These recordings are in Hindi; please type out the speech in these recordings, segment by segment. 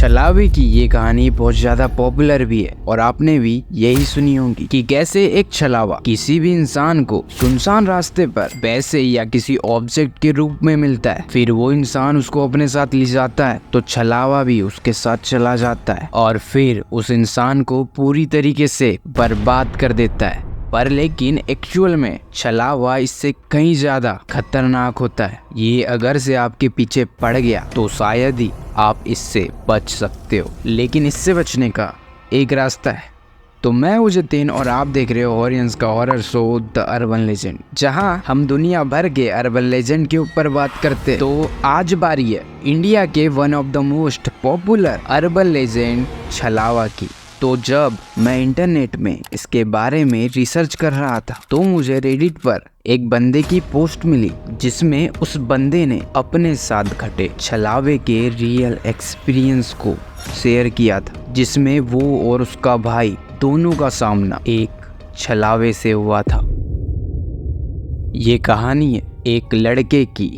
छलावे की ये कहानी बहुत ज्यादा पॉपुलर भी है और आपने भी यही सुनी होगी कि कैसे एक छलावा किसी भी इंसान को सुनसान रास्ते पर पैसे या किसी ऑब्जेक्ट के रूप में मिलता है, फिर वो इंसान उसको अपने साथ ले जाता है तो छलावा भी उसके साथ चला जाता है और फिर उस इंसान को पूरी तरीके से बर्बाद कर देता है। पर लेकिन एक्चुअल में छलावा इससे कहीं ज्यादा खतरनाक होता है। ये अगर से आपके पीछे पड़ गया तो शायद ही आप इससे बच सकते हो, लेकिन इससे बचने का एक रास्ता है। तो मैं हूं जतिन और आप देख रहे हो हॉरियंस का horror show the urban legend, जहां हम दुनिया भर के अर्बन लेजेंड के ऊपर बात करते हैं। तो आज बारी है इंडिया के one of the most popular urban legend छलावा की। तो जब मैं इंटरनेट में इसके बारे में रिसर्च कर रहा था तो मुझे रेडिट पर एक बंदे की पोस्ट मिली जिसमें उस बंदे ने अपने साथ घटे छलावे के रियल एक्सपीरियंस को शेयर किया था, जिसमें वो और उसका भाई दोनों का सामना एक छलावे से हुआ था। ये कहानी है एक लड़के की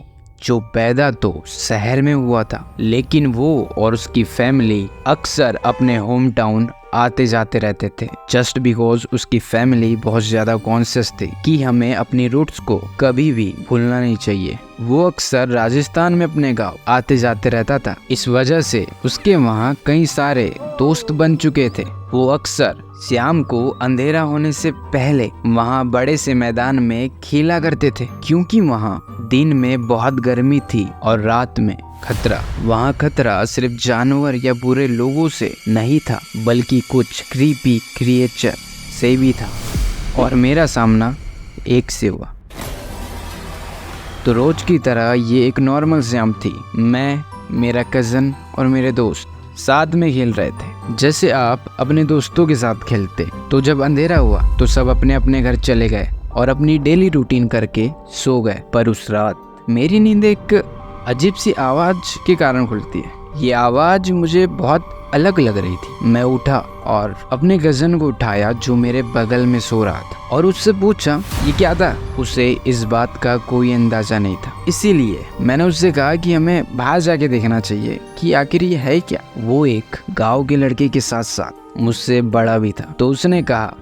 जो पैदा तो शहर में हुआ था, लेकिन वो और उसकी फैमिली अक्सर अपने होम टाउन आते जाते रहते थे, जस्ट बिकॉज उसकी फैमिली बहुत ज्यादा कॉन्शियस थी कि हमें अपनी रूट्स को कभी भी भूलना नहीं चाहिए। वो अक्सर राजस्थान में अपने गांव आते जाते रहता था, इस वजह से उसके वहाँ कई सारे दोस्त बन चुके थे। वो अक्सर शाम को अंधेरा होने से पहले वहाँ बड़े से मैदान में खेला करते थे, क्योंकि वहाँ दिन में बहुत गर्मी थी और रात में खतरा। वहाँ खतरा सिर्फ जानवर या बुरे लोगों से नहीं था, बल्कि कुछ क्रीपी क्रिएचर से भी था। और मेरा सामना एक से हुआ। तो रोज की तरह ये एक नॉर्मल शाम थी। मैं, मेरा कज़न और मेरे दोस्त साथ में खेल रहे थे, जैसे आप अपने दोस्तों के साथ खेलते। तो जब अंधेरा हुआ तो सब अपने अपने घर चले गए और अपनी डेली रूटीन करके सो गए। पर उस रात मेरी नींद एक अजीब सी आवाज के कारण खुलती है। ये आवाज मुझे बहुत अलग लग रही थी। मैं उठा और अपने कज़न को उठाया जो मेरे बगल में सो रहा था और उससे पूछा ये क्या था। उसे इस बात का कोई अंदाजा नहीं था, इसीलिए मैंने उससे कहा कि हमें बाहर जाके देखना चाहिए कि आखिर ये है क्या। वो एक गांव के लड़के के साथ साथ मुझसे बड़ा भी था, तो उसने कहा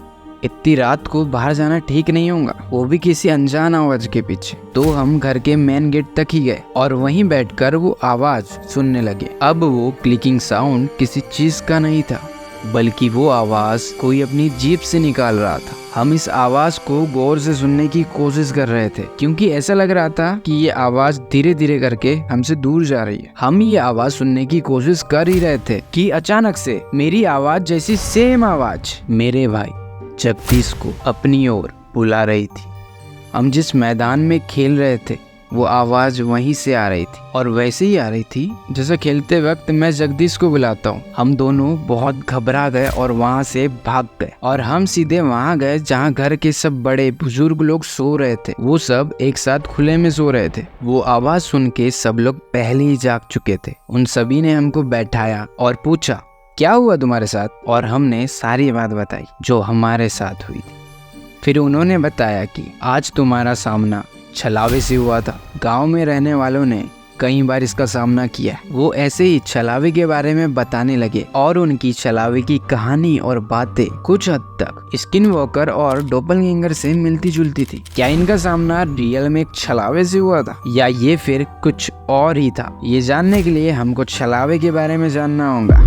इतनी रात को बाहर जाना ठीक नहीं होगा, वो भी किसी अनजान आवाज के पीछे। तो हम घर के मेन गेट तक ही गए और वहीं बैठकर वो आवाज सुनने लगे। अब वो क्लिकिंग साउंड किसी चीज का नहीं था, बल्कि वो आवाज कोई अपनी जीभ से निकाल रहा था। हम इस आवाज को गौर से सुनने की कोशिश कर रहे थे, क्योंकि ऐसा लग रहा था कि ये आवाज धीरे धीरे करके हमसे दूर जा रही है। हम ये आवाज सुनने की कोशिश कर ही रहे थे कि अचानक से मेरी आवाज जैसी सेम आवाज मेरे भाई जगदीश को अपनी ओर बुला रही थी। हम जिस मैदान में खेल रहे थे वो आवाज वहीं से आ रही थी और वैसे ही आ रही थी जैसे खेलते वक्त मैं जगदीश को बुलाता हूँ। हम दोनों बहुत घबरा गए और वहाँ से भाग गए और हम सीधे वहाँ गए जहाँ घर के सब बड़े बुजुर्ग लोग सो रहे थे। वो सब एक साथ खुले में सो रहे थे। वो आवाज सुन के सब लोग पहले ही जाग चुके थे। उन सभी ने हमको बैठाया और पूछा क्या हुआ तुम्हारे साथ, और हमने सारी बात बताई जो हमारे साथ हुई थी। फिर उन्होंने बताया कि आज तुम्हारा सामना छलावे से हुआ था। गांव में रहने वालों ने कई बार इसका सामना किया। वो ऐसे ही छलावे के बारे में बताने लगे और उनकी छलावे की कहानी और बातें कुछ हद तक स्किन वॉकर और डोपलगैंगर से मिलती जुलती थी। क्या इनका सामना रियल में एक छलावे से हुआ था या ये फिर कुछ और ही था? ये जानने के लिए हमको छलावे के बारे में जानना होगा।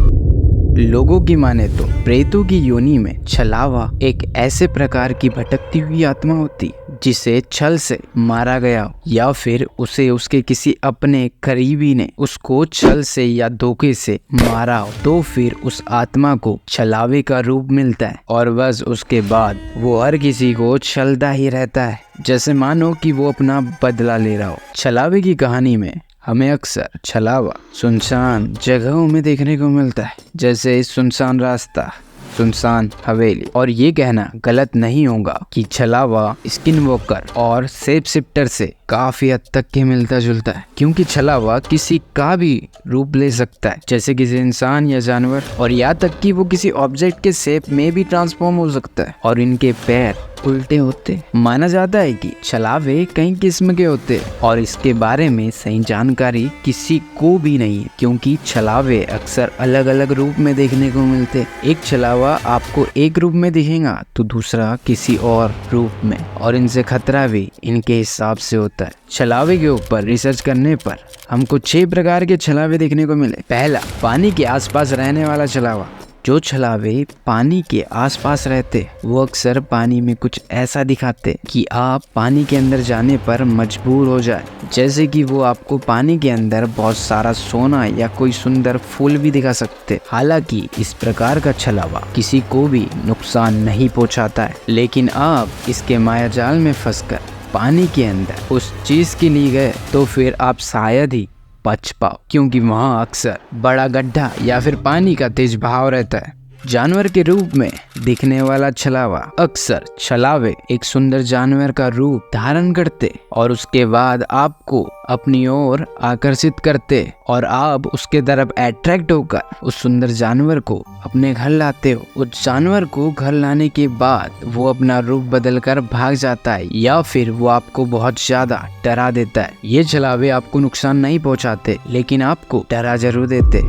लोगों की माने तो प्रेतों की योनि में छलावा एक ऐसे प्रकार की भटकती हुई आत्मा होती जिसे छल से मारा गया हो या फिर उसे उसके किसी अपने करीबी ने उसको छल से या धोखे से मारा हो, तो फिर उस आत्मा को छलावे का रूप मिलता है और बस उसके बाद वो हर किसी को छलता ही रहता है, जैसे मानो कि वो अपना बदला ले रहा हो। छलावे की कहानी में हमें अक्सर छलावा सुनसान जगहों में देखने को मिलता है, जैसे सुनसान रास्ता, सुनसान हवेली। और ये कहना गलत नहीं होगा कि छलावा स्किन वॉकर और शेप शिफ्टर से काफी हद तक के मिलता जुलता है, क्योंकि छलावा किसी का भी रूप ले सकता है, जैसे किसी इंसान या जानवर, और यहाँ तक कि वो किसी ऑब्जेक्ट के शेप में भी ट्रांसफॉर्म हो सकता है। और इनके पैर उल्टे होते। माना जाता है कि छलावे कई किस्म के होते हैं और इसके बारे में सही जानकारी किसी को भी नहीं है, क्योंकि छलावे अक्सर अलग अलग रूप में देखने को मिलते। एक छलावा आपको एक रूप में दिखेगा तो दूसरा किसी और रूप में, और इनसे खतरा भी इनके हिसाब से होता है। छलावे के ऊपर रिसर्च करने पर हमको 6 प्रकार के छलावे देखने को मिले। पहला, पानी के आसपास रहने वाला छलावा। जो छलावे पानी के आसपास रहते वो अक्सर पानी में कुछ ऐसा दिखाते कि आप पानी के अंदर जाने पर मजबूर हो जाए, जैसे कि वो आपको पानी के अंदर बहुत सारा सोना या कोई सुंदर फूल भी दिखा सकते। हालांकि इस प्रकार का छलावा किसी को भी नुकसान नहीं पहुंचाता है, लेकिन आप इसके मायाजाल में फंसकर पानी के अंदर उस चीज के लिए गए तो फिर आप शायद ही बच पाओ, क्योंकि वहाँ अक्सर बड़ा गड्ढा या फिर पानी का तेज बहाव रहता है। जानवर के रूप में दिखने वाला छलावा। अक्सर छलावे एक सुंदर जानवर का रूप धारण करते और उसके बाद आपको अपनी ओर आकर्षित करते और आप उसके तरफ अट्रैक्ट होकर उस सुंदर जानवर को अपने घर लाते हो। उस जानवर को घर लाने के बाद वो अपना रूप बदलकर भाग जाता है या फिर वो आपको बहुत ज्यादा डरा देता है। ये छलावे आपको नुकसान नहीं पहुंचाते, लेकिन आपको डरा जरूर देते।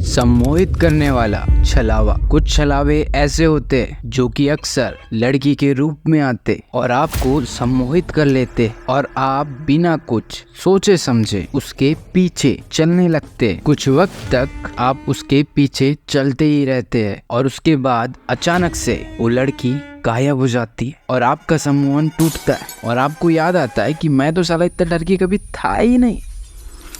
सम्मोहित करने वाला छलावा। कुछ छलावे ऐसे होते हैं जो कि अक्सर लड़की के रूप में आते और आपको सम्मोहित कर लेते और आप बिना कुछ सोचे समझे उसके पीछे चलने लगते। कुछ वक्त तक आप उसके पीछे चलते ही रहते हैं और उसके बाद अचानक से वो लड़की गायब हो जाती है और आपका सम्मोहन टूटता है और आपको याद आता है कि मैं तो साला इतना डर के कभी था ही नहीं।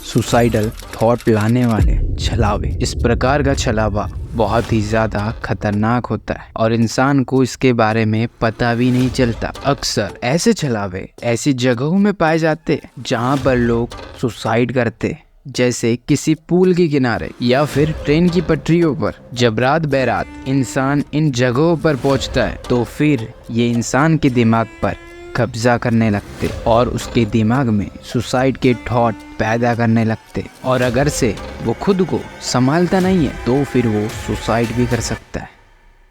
सुसाइडल थॉट लाने वाले छलावे। इस प्रकार का छलावा बहुत ही ज्यादा खतरनाक होता है और इंसान को इसके बारे में पता भी नहीं चलता। अक्सर ऐसे छलावे ऐसी जगहों में पाए जाते जहां पर लोग सुसाइड करते, जैसे किसी पुल के किनारे या फिर ट्रेन की पटरियों पर। जब रात बेरात इंसान इन जगहों पर पहुंचता है तो फिर ये इंसान के दिमाग पर कब्जा करने लगते और उसके दिमाग में सुसाइड के थॉट पैदा करने लगते, और अगर से वो खुद को संभालता नहीं है तो फिर वो सुसाइड भी कर सकता है।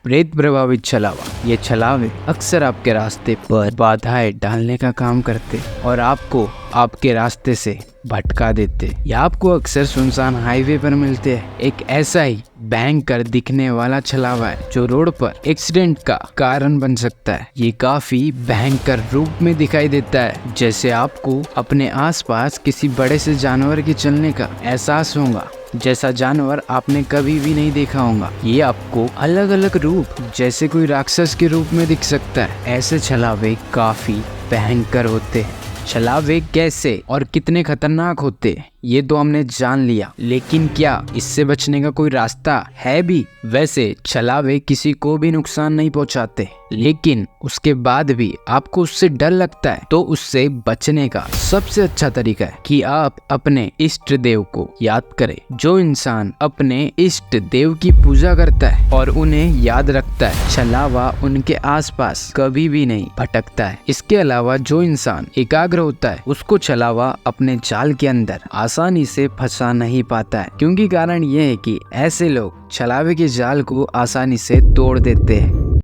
प्रेत प्रभावित छलावा। ये छलावे अक्सर आपके रास्ते पर बाधाएं डालने का काम करते और आपको आपके रास्ते से भटका देते। ये आपको अक्सर सुनसान हाईवे पर मिलते हैं। एक ऐसा ही भयंकर दिखने वाला छलावा है जो रोड पर एक्सीडेंट का कारण बन सकता है। ये काफी भयंकर रूप में दिखाई देता है, जैसे आपको अपने आसपास किसी बड़े से जानवर के चलने का एहसास होगा, जैसा जानवर आपने कभी भी नहीं देखा होगा। ये आपको अलग अलग रूप जैसे कोई राक्षस के रूप में दिख सकता है। ऐसे छलावे काफी भयंकर होते हैं। छलावे कैसे और कितने खतरनाक होते ये तो हमने जान लिया, लेकिन क्या इससे बचने का कोई रास्ता है भी? वैसे छलावे किसी को भी नुकसान नहीं पहुंचाते, लेकिन उसके बाद भी आपको उससे डर लगता है तो उससे बचने का सबसे अच्छा तरीका है कि आप अपने इष्ट देव को याद करें। जो इंसान अपने इष्ट देव की पूजा करता है और उन्हें याद रखता है, छलावा उनके आसपास कभी भी नहीं भटकता है। इसके अलावा जो इंसान एकाग्र होता है उसको छलावा अपने जाल के अंदर आसानी से फंसा नहीं पाता है, क्योंकि कारण यह है कि ऐसे लोग छलावे के जाल को आसानी से तोड़ देते हैं।